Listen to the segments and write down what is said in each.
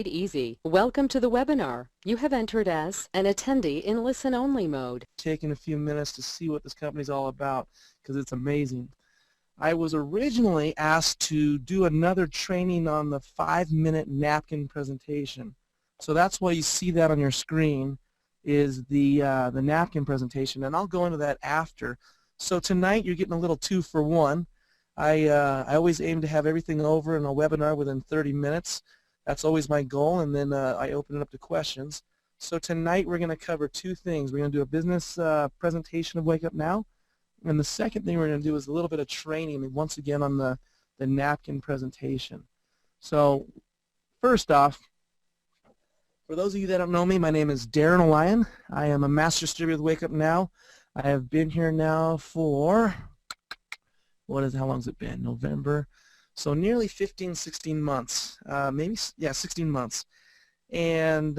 Easy. Welcome to the webinar. You have entered as an attendee in listen-only mode. Taking a few minutes to see what this company's all about because it's amazing. I was originally asked to do another training on the 5-minute napkin presentation. So that's why you see that on your screen is the napkin presentation, and I'll go into that after. So tonight you're getting a little 2-for-1. I always aim to have everything over in a webinar within 30 minutes. That's always my goal, and then I open it up to questions. So tonight we're going to cover two things. We're going to do a business presentation of WakeupNow, and the second thing we're going to do is a little bit of training, once again, on the napkin presentation. So first off, for those of you that don't know me, my name is Darren O'Lyon. I am a master distributor with WakeupNow. I have been here now for, how long has it been? November. So nearly 15, 16 months, maybe, yeah, 16 months. And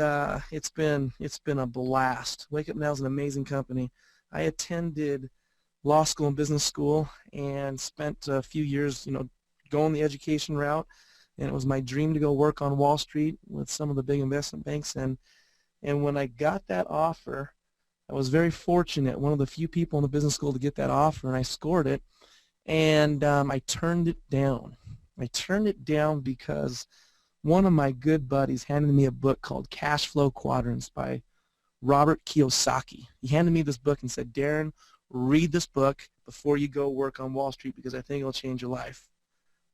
it's been a blast. WakeupNow is an amazing company. I attended law school and business school and spent a few years, going the education route. And it was my dream to go work on Wall Street with some of the big investment banks. And when I got that offer, I was very fortunate, one of the few people in the business school to get that offer, and I scored it. And I turned it down. I turned it down because one of my good buddies handed me a book called Cash Flow Quadrants by Robert Kiyosaki. He handed me this book and said, Darren, read this book before you go work on Wall Street because I think it'll change your life.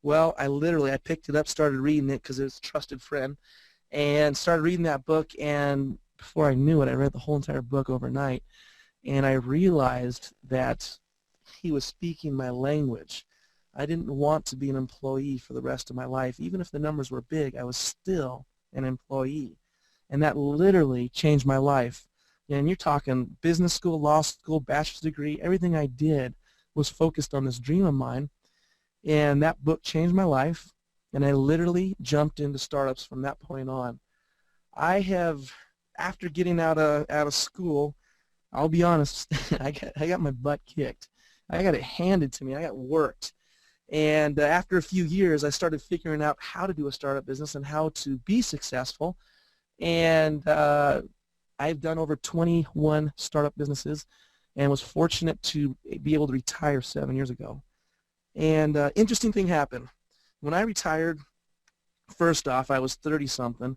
Well, I picked it up, started reading it because it was a trusted friend, and started reading that book, and before I knew it, I read the whole entire book overnight, and I realized that he was speaking my language. I didn't want to be an employee for the rest of my life. Even if the numbers were big, I was still an employee, and that literally changed my life. And you're talking business school, law school, bachelor's degree, everything I did was focused on this dream of mine. And that book changed my life, and I literally jumped into startups from that point on. I have, after getting out of school, I'll be honest, I got my butt kicked. I got it handed to me. I got worked. And after a few years, I started figuring out how to do a startup business and how to be successful. And I've done over 21 startup businesses and was fortunate to be able to retire 7 years ago. And interesting thing happened. When I retired, first off, I was 30-something,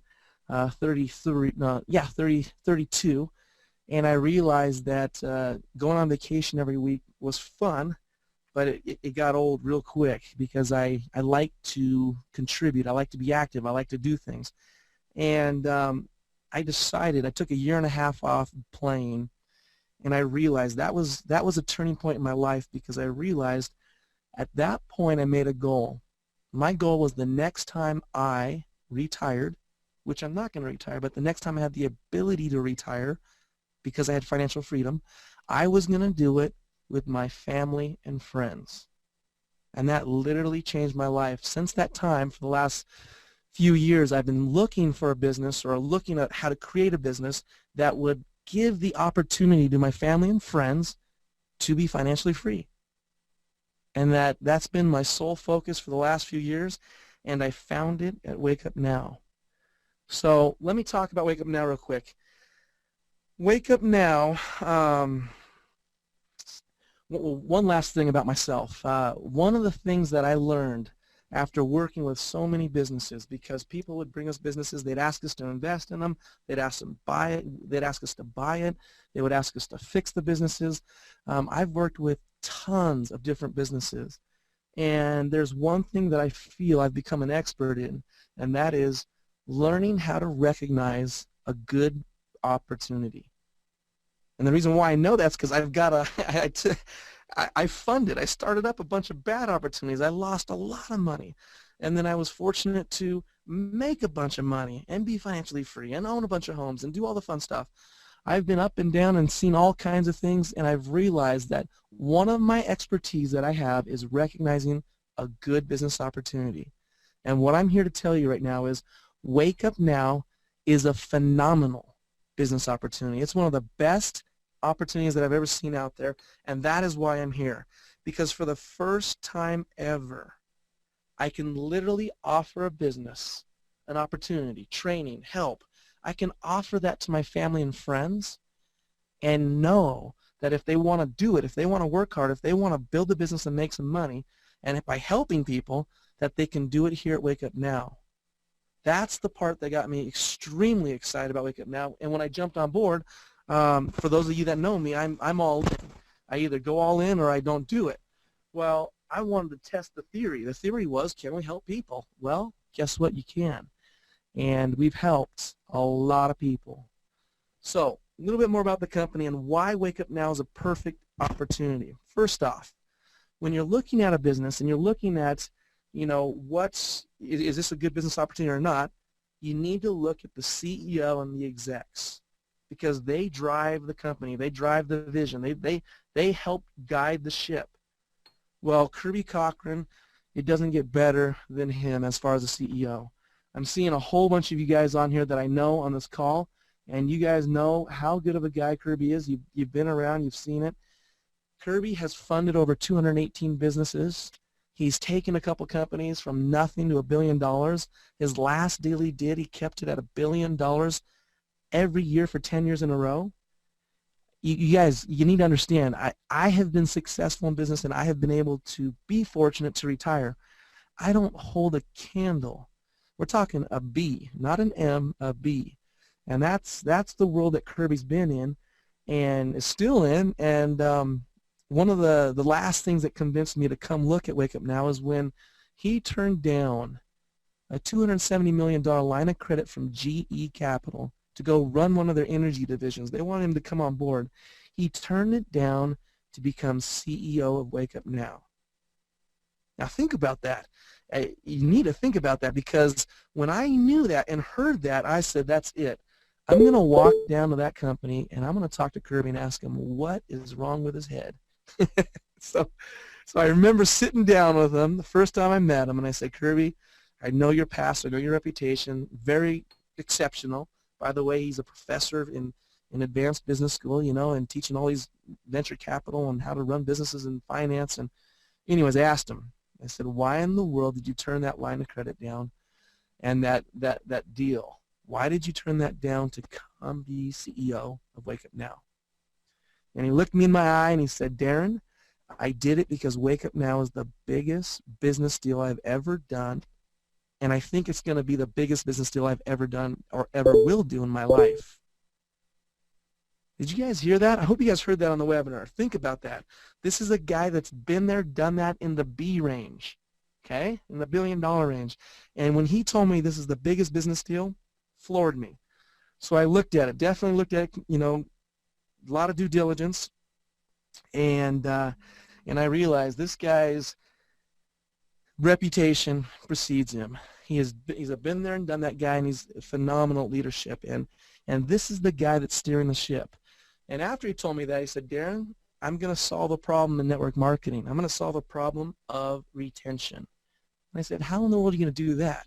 32, and I realized that going on vacation every week was fun, but it got old real quick because I like to contribute, I like to be active, I like to do things. And I decided, I took a year and a half off playing, and I realized that was a turning point in my life because I realized at that point I made a goal. My goal was the next time I retired, which I'm not going to retire, but the next time I had the ability to retire because I had financial freedom, I was going to do it with my family and friends. And that literally changed my life. Since that time, for the last few years, I've been looking for a business or looking at how to create a business that would give the opportunity to my family and friends to be financially free. And that's been my sole focus for the last few years, and I found it at WakeupNow. So let me talk about WakeupNow real quick. WakeupNow, one last thing about myself. One of the things that I learned after working with so many businesses, because people would bring us businesses, they'd ask us to invest in them, they'd ask us to buy it, they would ask us to fix the businesses. I've worked with tons of different businesses, and there's one thing that I feel I've become an expert in, and that is learning how to recognize a good opportunity. And the reason why I know that's because I've got I started up a bunch of bad opportunities. I lost a lot of money, and then I was fortunate to make a bunch of money and be financially free and own a bunch of homes and do all the fun stuff. I've been up and down and seen all kinds of things, and I've realized that one of my expertise that I have is recognizing a good business opportunity. And what I'm here to tell you right now is WakeupNow is a phenomenal business opportunity. It's one of the best opportunities that I've ever seen out there, and that is why I'm here. Because for the first time ever, I can literally offer a business an opportunity, training, help, I can offer that to my family and friends and know that if they want to do it, if they want to work hard, if they want to build a business and make some money, and if by helping people, that they can do it here at Wake Up Now. That's the part that got me extremely excited about Wake Up Now. And when I jumped on board, for those of you that know me, I'm all in. I either go all in or I don't do it. Well, I wanted to test the theory. The theory was, can we help people? Well, guess what? You can. And we've helped a lot of people. So a little bit more about the company and why Wake Up Now is a perfect opportunity. First off, when you're looking at a business and you're looking at, you know, is this a good business opportunity or not, you need to look at the CEO and the execs, because they drive the company, they drive the vision, they help guide the ship. Well, Kirby Cochran, it doesn't get better than him as far as the CEO. I'm seeing a whole bunch of you guys on here that I know on this call, and you guys know how good of a guy Kirby is. You've been around, you've seen it. Kirby has funded over 218 businesses. He's taken a couple companies from nothing to $1 billion. His last deal he did, he kept it at $1 billion every year for 10 years in a row. You guys, you need to understand, I have been successful in business and I have been able to be fortunate to retire. I don't hold a candle. We're talking a B, not an M, a B. And that's the world that Kirby's been in and is still in. And one of the last things that convinced me to come look at Wake Up Now is when he turned down a $270 million line of credit from GE Capital to go run one of their energy divisions. They wanted him to come on board. He turned it down to become CEO of Wake Up Now. Now think about that. You need to think about that, because when I knew that and heard that, I said, that's it. I'm going to walk down to that company and I'm going to talk to Kirby and ask him what is wrong with his head. So I remember sitting down with him the first time I met him, and I said, Kirby, I know your past, I know your reputation, very exceptional. By the way, he's a professor in advanced business school, you know, and teaching all these venture capital and how to run businesses and finance. And anyways, I asked him, I said, why in the world did you turn that line of credit down and that deal? Why did you turn that down to come be CEO of Wake Up Now? And he looked me in my eye and he said, Darren, I did it because Wake Up Now is the biggest business deal I've ever done, and I think it's going to be the biggest business deal I've ever done or ever will do in my life. Did you guys hear that? I hope you guys heard that on the webinar. Think about that. This is a guy that's been there, done that in the B range, okay, in the $1 billion range. And when he told me this is the biggest business deal, floored me. So I looked at it, definitely looked at it, you know, a lot of due diligence, and I realized this guy's reputation precedes him. He's a been there and done that guy, and he's phenomenal leadership, and this is the guy that's steering the ship. And after he told me that, he said, Darren, I'm going to solve a problem in network marketing. I'm going to solve a problem of retention. And I said, how in the world are you going to do that?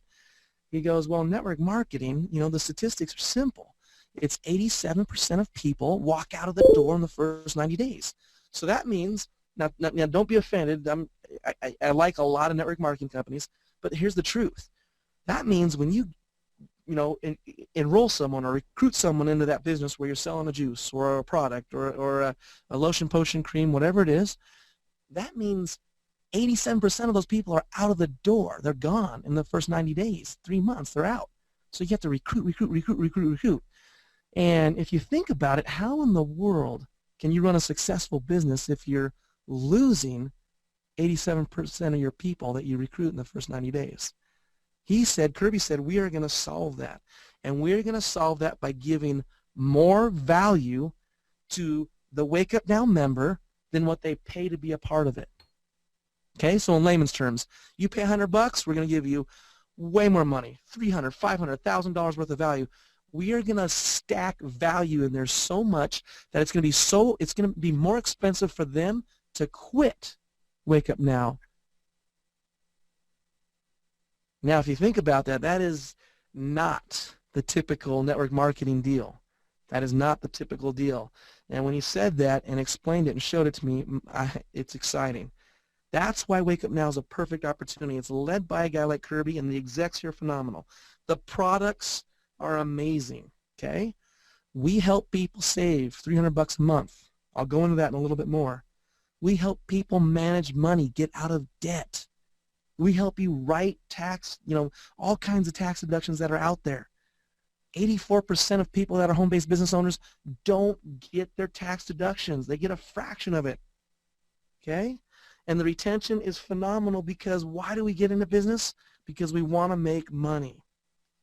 He goes, well, network marketing, you know, the statistics are simple. It's 87% of people walk out of the door in the first 90 days. So that means, now don't be offended, I like a lot of network marketing companies, but here's the truth. That means when you enroll someone or recruit someone into that business where you're selling a juice or a product or a lotion, potion, cream, whatever it is, that means 87% of those people are out of the door. They're gone in the first 90 days, 3 months, they're out. So you have to recruit. And if you think about it, how in the world can you run a successful business if you're losing 87% of your people that you recruit in the first 90 days? Kirby said, we are going to solve that. And we're going to solve that by giving more value to the Wake Up Now member than what they pay to be a part of it. Okay, so in layman's terms, you pay $100, we're going to give you way more money, $300, $500, $1,000 worth of value. We are going to stack value in there so much that it's going to be more expensive for them to quit Wake Up Now. Now, if you think about that, that is not the typical network marketing deal. That is not the typical deal. And when he said that and explained it and showed it to me, it's exciting. That's why Wake Up Now is a perfect opportunity. It's led by a guy like Kirby, and the execs here are phenomenal. The products are amazing, okay? We help people save $300 a month. I'll go into that in a little bit more. We help people manage money, get out of debt. We help you write tax, all kinds of tax deductions that are out there. 84% of people that are home-based business owners don't get their tax deductions. They get a fraction of it, okay? And the retention is phenomenal because why do we get into business? Because we want to make money.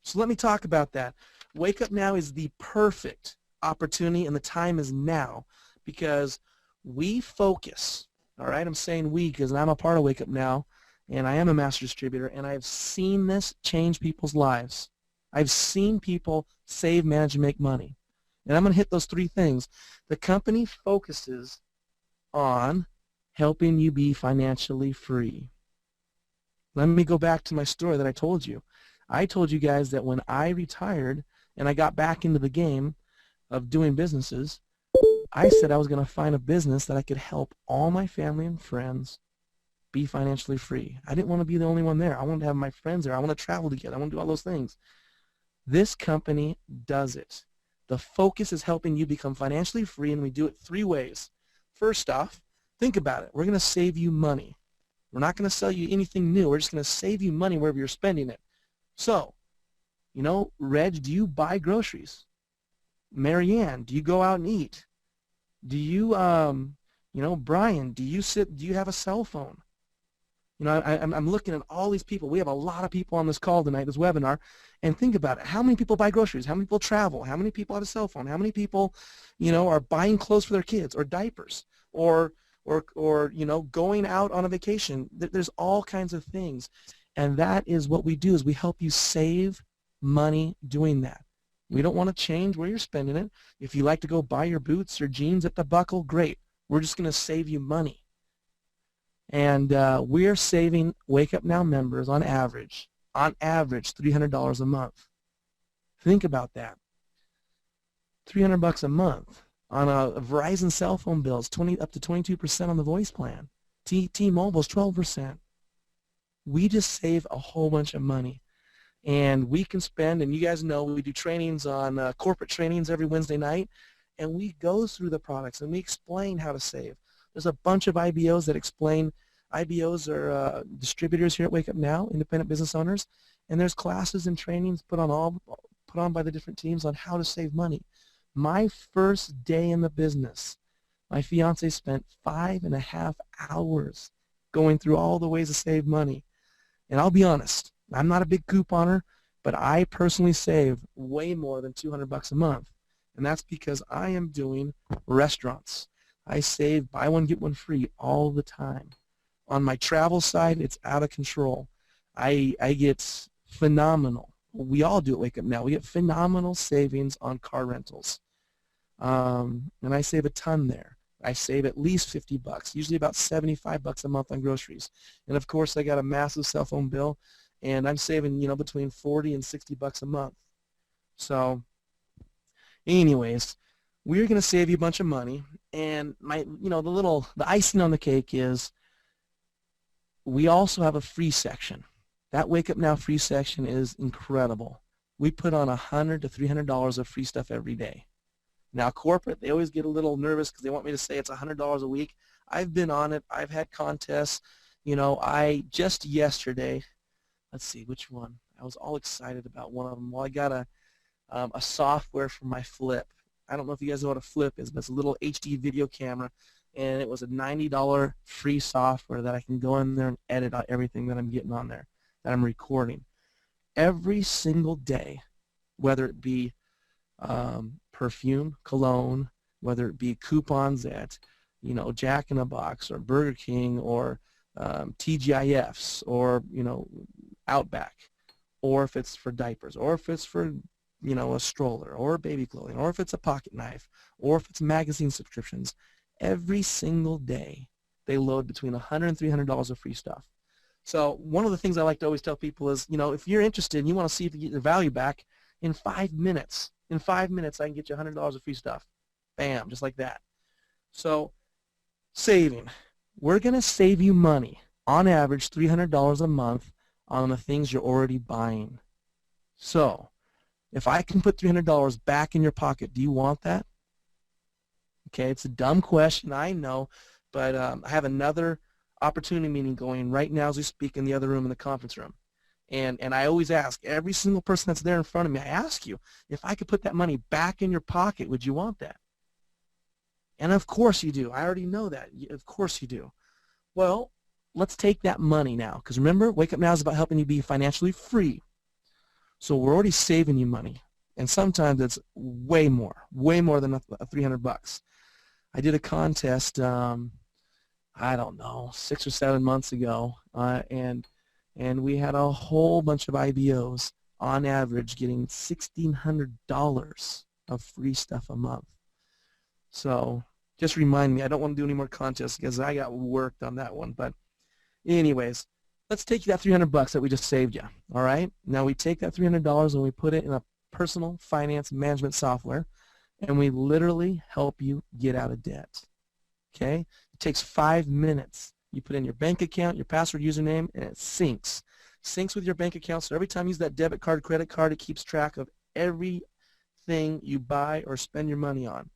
So let me talk about that. Wake Up Now is the perfect opportunity, and the time is now because we focus, all right? I'm saying we because I'm a part of Wake Up Now, and I am a master distributor, and I've seen this change people's lives. I've seen people save, manage, and make money. And I'm going to hit those three things. The company focuses on helping you be financially free. Let me go back to my story that I told you. I told you guys that when I retired and I got back into the game of doing businesses, I said I was going to find a business that I could help all my family and friends be financially free. I didn't want to be the only one there. I wanted to have my friends there. I want to travel together. I want to do all those things. This company does it. The focus is helping you become financially free, and we do it three ways. First off, think about it. We're going to save you money. We're not going to sell you anything new. We're just going to save you money wherever you're spending it. So, Reg, do you buy groceries? Marianne, do you go out and eat? Do you, Brian, do you have a cell phone? I'm looking at all these people. We have a lot of people on this call tonight, this webinar, and think about it. How many people buy groceries? How many people travel? How many people have a cell phone? How many people, are buying clothes for their kids or diapers or going out on a vacation? There's all kinds of things, and that is what we do is we help you save money doing that. We don't want to change where you're spending it. If you like to go buy your boots or jeans at the Buckle, great. We're just going to save you money. And we're saving Wake Up Now members on average $300 a month. Think about that. $300 a month on a Verizon cell phone bill is up to 22% on the voice plan. T-Mobile's 12%. We just save a whole bunch of money. And we can spend, and you guys know we do trainings on corporate trainings every Wednesday night, and we go through the products and we explain how to save. There's a bunch of IBOs that explain. IBOs are distributors here at Wake Up Now, independent business owners, and there's classes and trainings put on by the different teams on how to save money. My first day in the business, my fiance spent 5.5 hours going through all the ways to save money. And I'll be honest, I'm not a big couponer, but I personally save way more than $200 a month, and that's because I am doing restaurants. I save buy one, get one free all the time. On my travel side, it's out of control. I get phenomenal. We all do at Wake Up Now. We get phenomenal savings on car rentals. And I save a ton there. I save at least $50, usually about $75 a month on groceries. And of course, I got a massive cell phone bill, and I'm saving, between $40 and $60 a month. So, anyways, we're going to save you a bunch of money, and the icing on the cake is we also have a free section. That Wake Up Now free section is incredible. We put on $100 to $300 of free stuff every day. Now, corporate, they always get a little nervous because they want me to say it's $100 a week. I've been on it. I've had contests. I just yesterday, let's see, which one? I was all excited about one of them. Well, I got a software for my Flip. I don't know if you guys know what a Flip is, but it's a little HD video camera, and it was a $90 free software that I can go in there and edit out everything that I'm getting on there, that I'm recording. Every single day, whether it be perfume, cologne, whether it be coupons at, Jack in the Box or Burger King or TGIFs or, Outback, or if it's for diapers, or if it's for, a stroller or baby clothing, or if it's a pocket knife, or if it's magazine subscriptions, every single day they load between $100 and $300 of free stuff. So one of the things I like to always tell people is, if you're interested and you want to see if you get your value back, in 5 minutes, I can get you $100 of free stuff. Bam, just like that. So saving. We're going to save you money, on average $300 a month on the things you're already buying. So if I can put $300 back in your pocket, do you want that? Okay, it's a dumb question, I know, but I have another opportunity meeting going right now as we speak in the other room in the conference room. And I always ask every single person that's there in front of me, I ask you, if I could put that money back in your pocket, would you want that? And of course you do. I already know that. Of course you do. Well, let's take that money now, because remember, Wake Up Now is about helping you be financially free. So we're already saving you money, and sometimes it's way more than a 300 bucks. I did a contest, I don't know, 6 or 7 months ago, and we had a whole bunch of IBOs on average getting $1,600 of free stuff a month. So just remind me, I don't want to do any more contests because I got worked on that one. But anyways, let's take that 300 bucks that we just saved you. All right. Now we take that $300 and we put it in a personal finance management software, and we literally help you get out of debt. Okay. It takes 5 minutes. You put in your bank account, your password, username, and it syncs. Syncs with your bank account, so every time you use that debit card, credit card, it keeps track of everything you buy or spend your money on.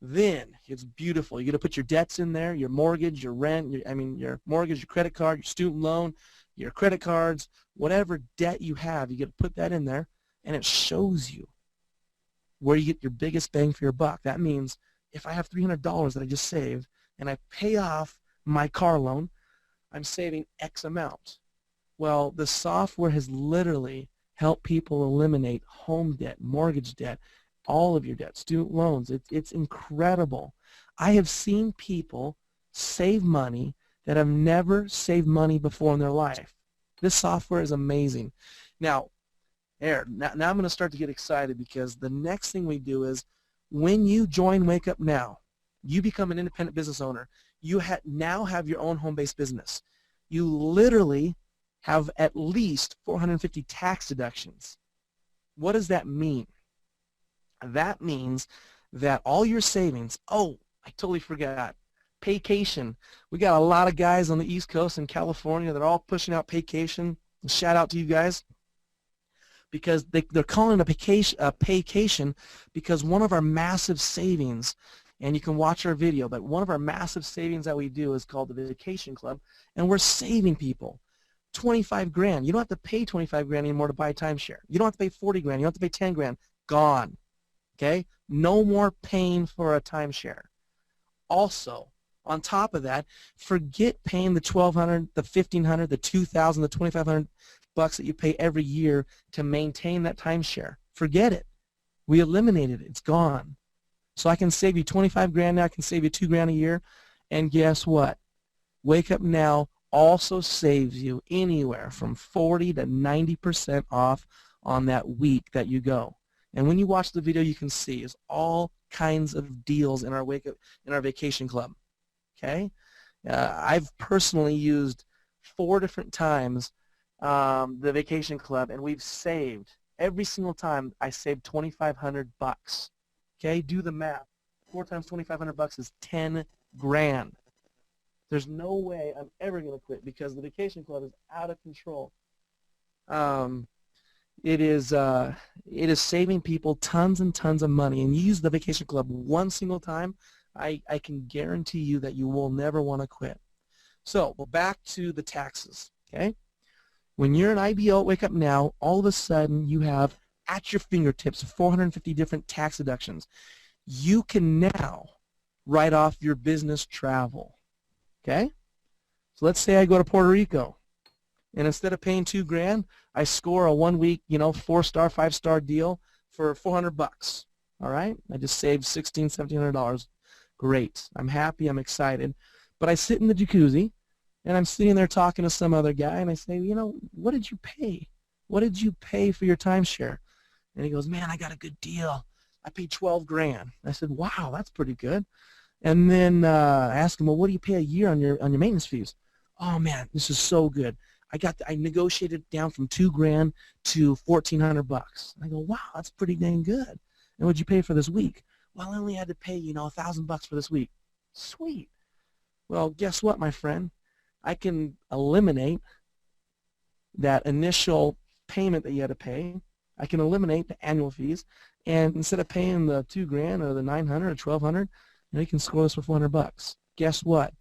Then it's beautiful. You got to put your debts in there, your mortgage, your rent, your mortgage, your credit card, your student loan, your credit cards, whatever debt you have, you got to put that in there, and it shows you where you get your biggest bang for your buck. That means if I have $300 that I just saved and I pay off my car loan, I'm saving X amount. Well, the software has literally helped people eliminate home debt, mortgage debt, all of your debt, student loans. It's incredible. I have seen people save money that have never saved money before in their life. This software is amazing. Now I'm going to start to get excited, because the next thing we do is, when you join Wake Up Now, you become an independent business owner. You now have your own home-based business. You literally have at least 450 tax deductions. What does that mean? That means that all your savings, oh, I totally forgot, Paycation. We got a lot of guys on the East Coast in California that are all pushing out Paycation. Shout out to you guys, because they're calling it a Paycation because one of our massive savings, and you can watch our video, but one of our massive savings that we do is called the Vacation Club, and we're saving people 25 grand. You don't have to pay 25 grand anymore to buy a timeshare. You don't have to pay 40 grand. You don't have to pay 10 grand. Gone. Okay? No more paying for a timeshare. Also, on top of that, forget paying the $1,200, the $1,500, the $2,000, the $2,500 bucks that you pay every year to maintain that timeshare. Forget it. We eliminated it. It's gone. So I can save you 25 grand now. I can save you 2 grand a year. And guess what? Wake Up Now also saves you anywhere from 40 to 90% off on that week that you go. And when you watch the video, you can see is all kinds of deals in our Vacation Club. Okay, I've personally used 4 different times the Vacation Club, and we've saved every single time. I saved 2,500 bucks. Okay, do the math. 4 times 2,500 bucks is 10 grand. There's no way I'm ever going to quit, because the Vacation Club is out of control. It is saving people tons and tons of money, and you use the Vacation Club one single time, I can guarantee you that you will never want to quit. So, well, back to the taxes. Okay, when you're an IBO at Wake Up Now, all of a sudden you have at your fingertips 450 different tax deductions. You can now write off your business travel. Okay, so let's say I go to Puerto Rico, and instead of paying 2 grand, I score a 1-week, 4-star, 5-star deal for 400 bucks. All right, I just saved $1,700. Great, I'm happy, I'm excited. But I sit in the jacuzzi, and I'm sitting there talking to some other guy, and I say, what did you pay? What did you pay for your timeshare? And he goes, man, I got a good deal. I paid 12 grand. I said, wow, that's pretty good. And then I asked him, well, what do you pay a year on your maintenance fees? Oh man, this is so good. I negotiated down from 2 grand to 1,400 bucks. I go, wow, that's pretty dang good. And what'd you pay for this week? Well, I only had to pay, 1,000 bucks for this week. Sweet. Well, guess what, my friend? I can eliminate that initial payment that you had to pay, I can eliminate the annual fees, and instead of paying the $2,000 or the $900 or $1,200, you can score this for $400. Guess what?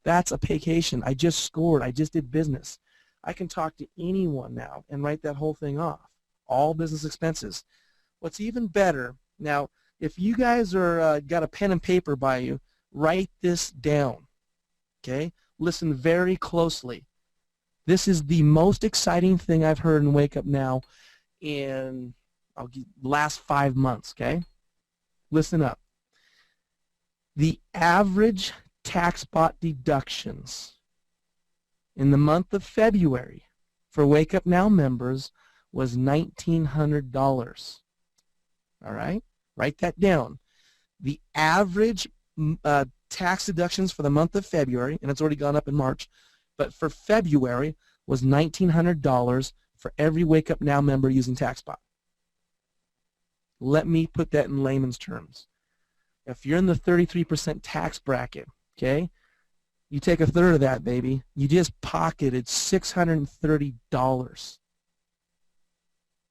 That's a vacation. I just scored. I just did business. I can talk to anyone now and write that whole thing off. All business expenses. What's even better, now, if you guys are got a pen and paper by you, write this down. Okay? Listen very closely. This is the most exciting thing I've heard in Wake Up Now in the last 5 months. Okay? Listen up. The average tax bot deductions in the month of February for Wake Up Now members was $1,900. All right? Write that down. The average tax deductions for the month of February, and it's already gone up in March, but for February was $1,900 for every Wake Up Now member using TaxBot. Let me put that in layman's terms. If you're in the 33% tax bracket, okay, you take a third of that, baby. You just pocketed $630.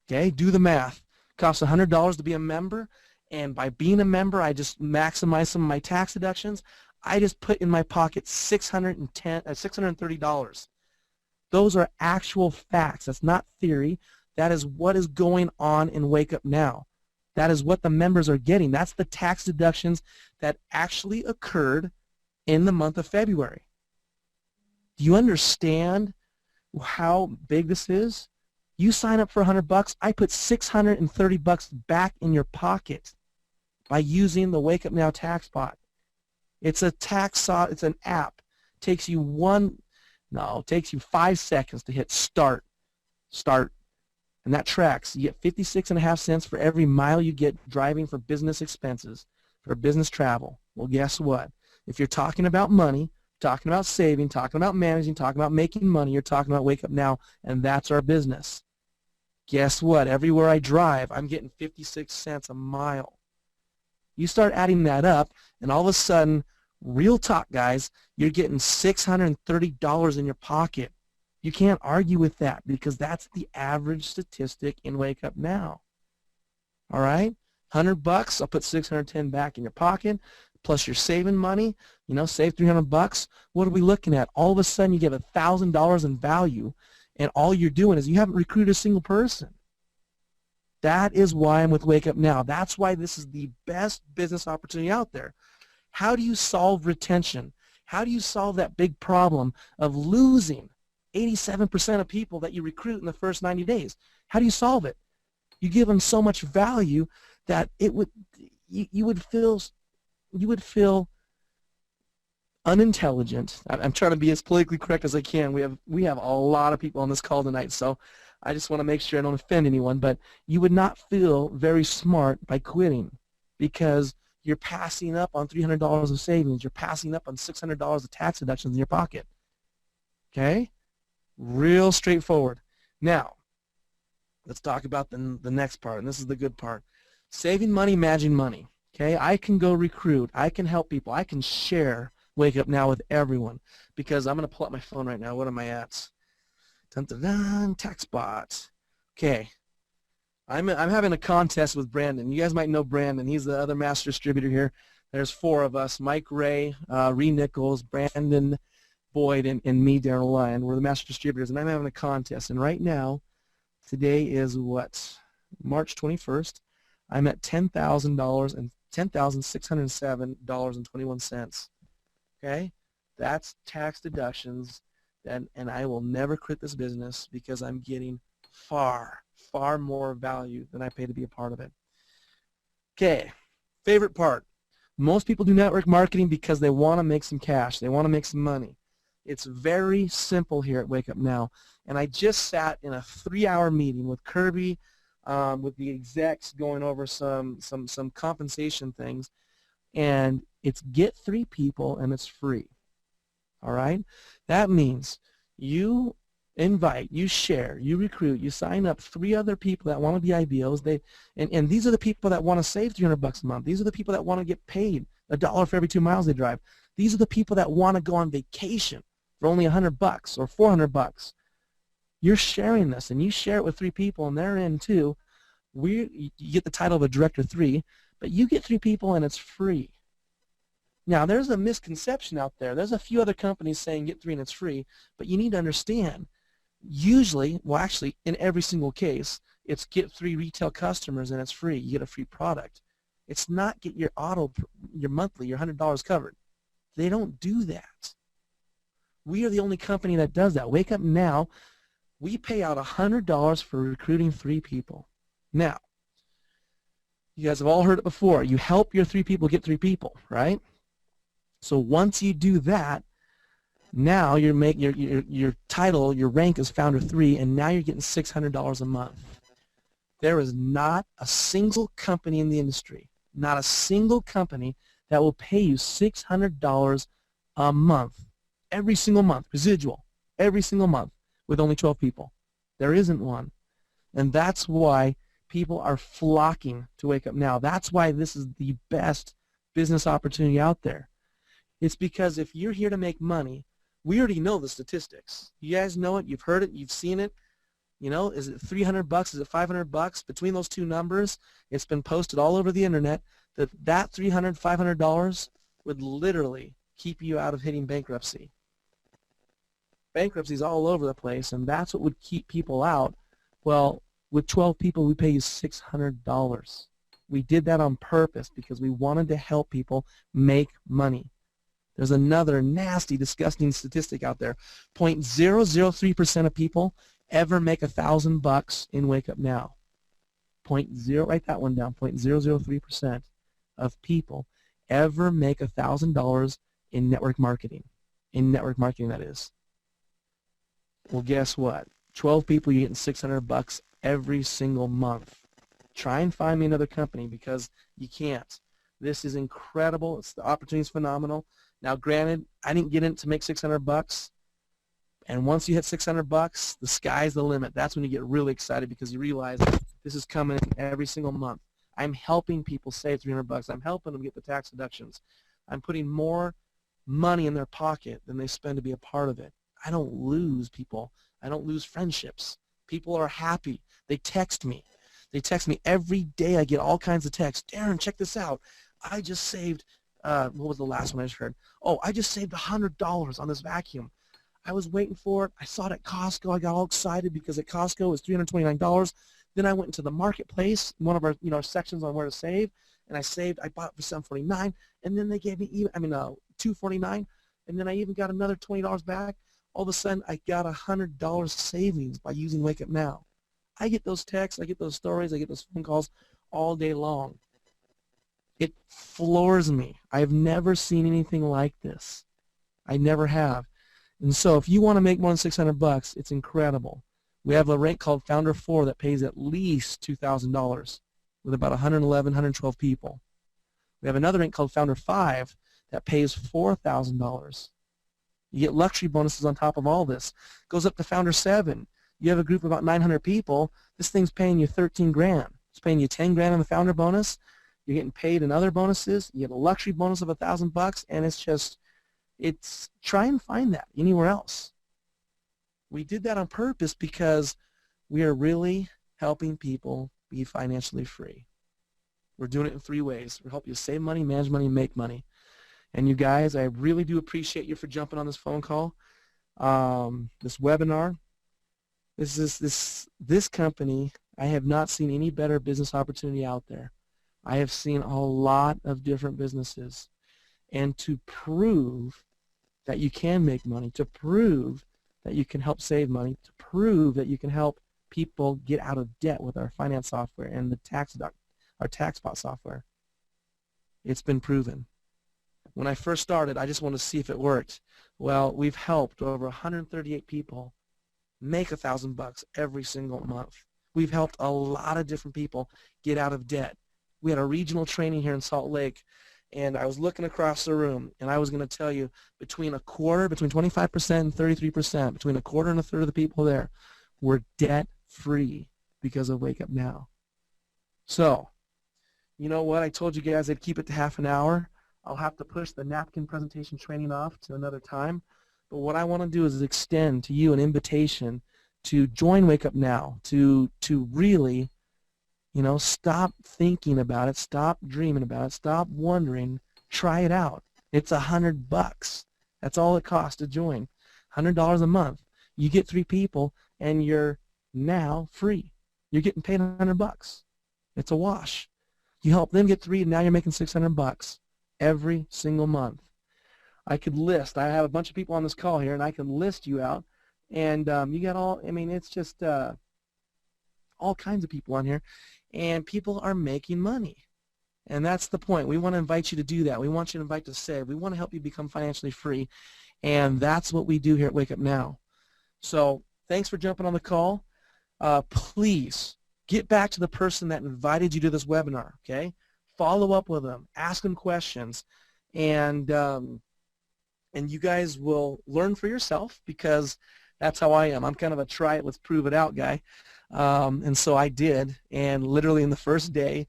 Okay, do the math. Costs $100 to be a member, and by being a member, I just maximize some of my tax deductions. I just put in my pocket $630. Those are actual facts. That's not theory. That is what is going on in Wake Up Now. That is what the members are getting. That's the tax deductions that actually occurred in the month of February. Do you understand how big this is? You sign up for $100, I put $630 back in your pocket by using the Wake Up Now tax bot. It's a it's an app. It takes you 5 seconds to hit start, and that tracks. You get 56.5 cents for every mile you get driving for business expenses, for business travel. Well, guess what? If you're talking about money, talking about saving, talking about managing, talking about making money, you're talking about Wake Up Now, and that's our business. Guess what? Everywhere I drive, I'm getting 56 cents a mile. You start adding that up, and all of a sudden, real talk, guys, you're getting $630 in your pocket. You can't argue with that because that's the average statistic in Wake Up Now. All right? $100, I'll put $610 back in your pocket, plus you're saving money, save $300. What are we looking at? All of a sudden, you get $1,000 in value, and all you're doing is you haven't recruited a single person. That is why I'm with Wake Up Now. That's why this is the best business opportunity out there. How do you solve retention? How do you solve that big problem of losing 87% of people that you recruit in the first 90 days? How do you solve it? You give them so much value that you would feel unintelligent. I'm trying to be as politically correct as I can. We have a lot of people on this call tonight, so I just want to make sure I don't offend anyone, but you would not feel very smart by quitting because you're passing up on $300 of savings. You're passing up on $600 of tax deductions in your pocket. Okay? Real straightforward. Now, let's talk about the next part, and this is the good part. Saving money, managing money. Okay? I can go recruit. I can help people. I can share Wake Up Now with everyone because I'm going to pull up my phone right now. What am I at? Dun, dun, dun, TaxBot. Okay. I'm having a contest with Brandon. You guys might know Brandon. He's the other master distributor here. There's 4 of us, Mike Ray, Ree Nichols, Brandon Boyd, and me, Darren Lyon. We're the master distributors, and I'm having a contest. And right now, today is what? March 21st. I'm at $10,000 and $10,607.21. Okay? That's tax deductions, and I will never quit this business because I'm getting far more value than I pay to be a part of it. Okay, favorite part. Most people do network marketing because they want to make some cash. They want to make some money. It's very simple here at Wake Up Now. And I just sat in a 3-hour meeting with Kirby, with the execs going over some compensation things. And it's get 3 people and it's free. All right? That means you invite, you share, you recruit, you sign up 3 other people that want to be IBOs. And these are the people that want to save $300 a month. These are the people that want to get paid $1 for every 2 miles they drive. These are the people that want to go on vacation for only $100 or $400. You're sharing this, and you share it with 3 people, and they're in too. You get the title of a Director 3, but you get 3 people and it's free. Now, there's a misconception out there. There's a few other companies saying get 3 and it's free, but you need to understand, usually, well actually, in every single case, it's get 3 retail customers and it's free. You get a free product. It's not get your monthly, your $100 covered. They don't do that. We are the only company that does that. WakeupNow, we pay out $100 for recruiting 3 people. Now, you guys have all heard it before. You help your 3 people get 3 people, right? So once you do that, now your title, your rank is Founder 3, and now you're getting $600 a month. There is not a single company in the industry, not a single company that will pay you $600 a month, every single month, residual, every single month, with only 12 people. There isn't one. And that's why people are flocking to WakeupNow. That's why this is the best business opportunity out there. It's because if you're here to make money, we already know the statistics. You guys know it. You've heard it. You've seen it. You know, is it $300? Is it $500? Between those two numbers, it's been posted all over the internet that $300, $500 would literally keep you out of hitting bankruptcy. Bankruptcy is all over the place, and that's what would keep people out. Well, with 12 people, we pay you $600. We did that on purpose because we wanted to help people make money. There's another nasty, disgusting statistic out there. 0.003% of people ever make $1,000 in WakeupNow. Write that one down. 0.003% of people ever make $1,000 in network marketing. In network marketing, that is. Well, guess what? 12 people, you're getting $600 every single month. Try and find me another company because you can't. This is incredible. The opportunity is phenomenal. Now, granted, I didn't get in to make $600, and once you hit $600, the sky's the limit. That's when you get really excited because you realize this is coming in every single month. I'm helping people save $300. I'm helping them get the tax deductions. I'm putting more money in their pocket than they spend to be a part of it. I don't lose people. I don't lose friendships. People are happy. They text me. They text me every day. I get all kinds of texts. Darren, check this out. I just saved, what was the last one I just heard? Oh, I just saved $100 on this vacuum. I was waiting for it. I saw it at Costco. I got all excited because at Costco it was $329. Then I went into the marketplace, one of our sections on where to save, and I bought it for $749, and then they gave me $249, and then I even got another $20 back. All of a sudden, I got $100 savings by using WakeupNow. I get those texts, I get those stories, I get those phone calls all day long. It floors me. I've never seen anything like this. I never have. And so if you want to make more than $600, it's incredible. We have a rank called Founder 4 that pays at least $2,000 with about 111, 112 people. We have another rank called Founder 5 that pays $4,000. You get luxury bonuses on top of all this. Goes up to Founder 7. You have a group of about 900 people. This thing's paying you 13 grand. It's paying you 10 grand on the Founder bonus. You're getting paid in other bonuses. You get a luxury bonus of $1,000, and it's try and find that anywhere else. We did that on purpose because we are really helping people be financially free. We're doing it in 3 ways. We help you save money, manage money, and make money. And you guys, I really do appreciate you for jumping on this phone call, this webinar. This company, I have not seen any better business opportunity out there. I have seen a lot of different businesses. And to prove that you can make money, to prove that you can help save money, to prove that you can help people get out of debt with our finance software and our TaxBot software, it's been proven. When I first started, I just wanted to see if it worked. Well, we've helped over 138 people make $1,000 every single month. We've helped a lot of different people get out of debt. We had a regional training here in Salt Lake, and I was looking across the room, and I was going to tell you between 25% and 33%, between a quarter and a third of the people there were debt-free because of WakeupNow. So, you know what? I told you guys I'd keep it to half an hour. I'll have to push the napkin presentation training off to another time. But what I want to do is extend to you an invitation to join WakeupNow, to really You know, stop thinking about it. Stop dreaming about it. Stop wondering. Try it out. It's $100. That's all it costs to join. $100 a month. You get 3 people, and you're now free. You're getting paid $100. It's a wash. You help them get 3, and now you're making $600 every single month. I could list. I have a bunch of people on this call here, and I can list you out. And you got all. I mean, it's just all kinds of people on here, and people are making money. And that's the point. We want to invite you to do that. We want you to invite to save. We want to help you become financially free, and that's what we do here at Wake Up Now. So thanks for jumping on the call. Please get back to the person that invited you to this webinar. Okay, follow up with them, ask them questions, and you guys will learn for yourself, because that's how I am. I'm kind of a try it, let's prove it out guy. And so I did, and literally in the first day,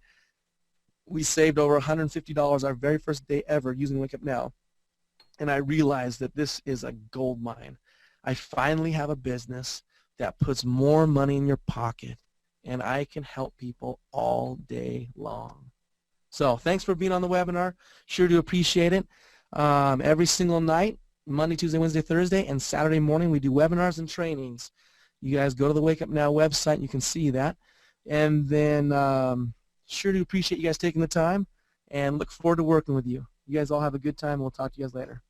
we saved over $150 our very first day ever using WakeupNow. Now. And I realized that this is a gold mine. I finally have a business that puts more money in your pocket, and I can help people all day long. So thanks for being on the webinar. Sure do appreciate it. Every single night, Monday, Tuesday, Wednesday, Thursday, and Saturday morning, we do webinars and trainings. You guys go to the Wake Up Now website, you can see that. And then sure do appreciate you guys taking the time, and look forward to working with you. You guys all have a good time, and we'll talk to you guys later.